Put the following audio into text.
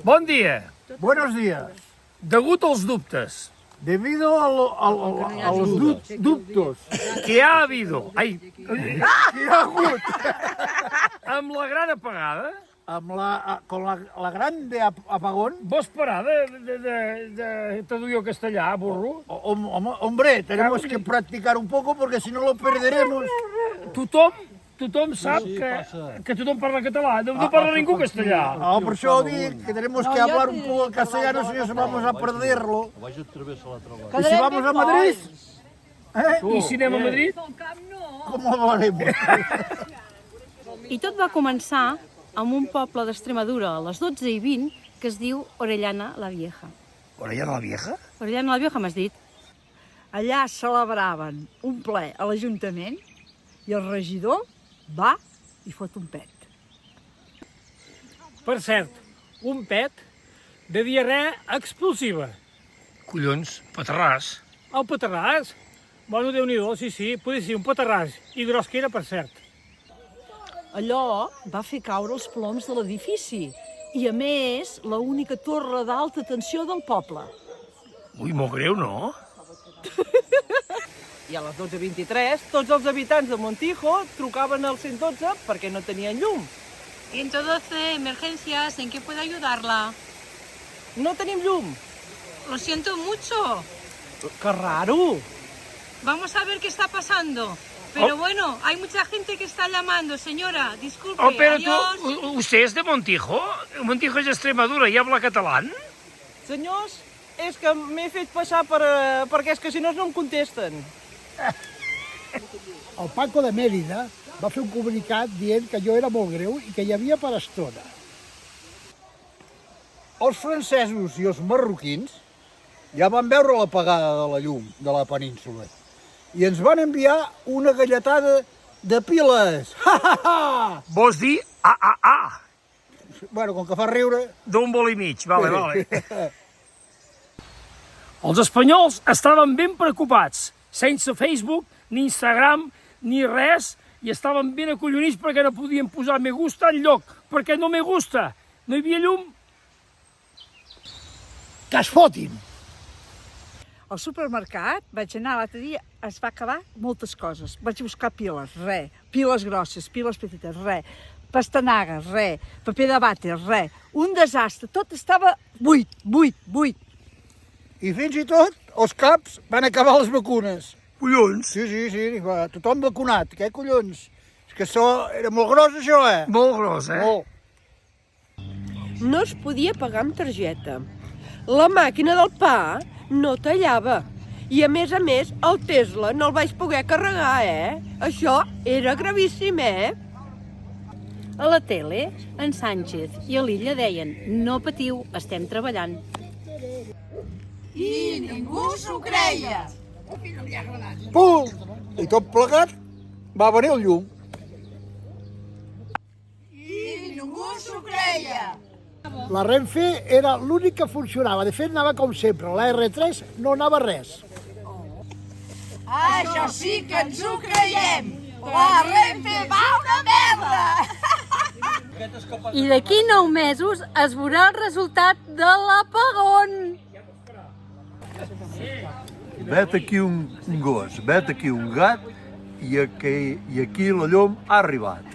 Bon dia. Buenos días. Degut als dubtes Debido a los ductos que ha habido que hi ha hagut amb la gran apagada, con la grande apagón, vols parar de traduir al castellà, burro? hombre, tenemos que practicar un poco porque si no lo perderemos. Tothom sap que tothom parla català, no parla ningú castellà. Por eso digo que tenemos que hablar un poco el castellano, si no vamos a perderlo. Y si vamos a Madrid, I si anem a Madrid? ¿cómo hablaremos? I tot va començar amb un poble d'Extremadura a les 12:20 que es diu Orellana la Vieja. Orellana la Vieja? Orellana la Vieja m'has dit? Allà celebraven un ple a l'Ajuntament i el regidor va i fot un pet. Per cert, un pet de diarrea explosiva. Collons, paterràs. El paterràs? Bueno, Déu-n'hi-do, sí, podia ser un paterràs. I gros que era, per cert. Allò va fer caure els ploms de l'edifici i, a més, l'única torre d'alta tensió del poble. Ui, molt greu, no? I a les 12:23 tots els habitants de Montijo trucaven al 112 perquè no tenien llum. 112, emergencias, ¿en qué puedo ayudarla? No tenim llum. Lo siento mucho. Que raro. Vamos a ver qué está pasando. Pero bueno, hay mucha gente que está llamando, señora. Disculpe, Però adiós. usted és de Montijo? Montijo és d'Extremadura i habla català? Senyors, és que m'he fet passar perquè és que si no em contesten. El Paco de Mèrida va fer un comunicat dient que allò era molt greu i que hi havia per estona. Els francesos i els marroquins ja van veure l'apagada de la llum de la península i ens van enviar una galletada de piles. Vols dir Bueno, com que fa riure... d'un vol i mig, vale. Els espanyols estaven ben preocupats, sense Facebook, ni Instagram, ni res, i estaven ben acollonits perquè no podien posar me gusta enlloc, perquè no me gusta, no hi havia llum. Que es fotin! Al supermercat vaig anar l'altre dia, es va acabar moltes coses. Vaig buscar piles, res. Piles grosses, piles petites, res. Pastanagues, res. Paper de vàter, res. Un desastre, tot estava buit. I fins i tot els caps van acabar les vacunes. Collons! Sí, va, tothom vacunat, què collons? És que això era molt gros, això, Molt gros, Molt. No es podia pagar amb targeta. La màquina del pa no tallava. I a més, el Tesla no el vaig poder carregar, Això era gravíssim, A la tele, en Sánchez i a l'Illa deien: no patiu, estem treballant. I ningú s'ho creia. Pum! I tot plegat va venir el llum. I ningú s'ho creia. La Renfe era l'únic que funcionava. De fet, anava com sempre. La R3 no anava res. Això sí que ens ho creiem. La Renfe va una merda. I d'aquí 9 mesos es veurà el resultat de l'apagón. Vet aquí un gos, vet aquí un gat i aquí la llum ha arribat.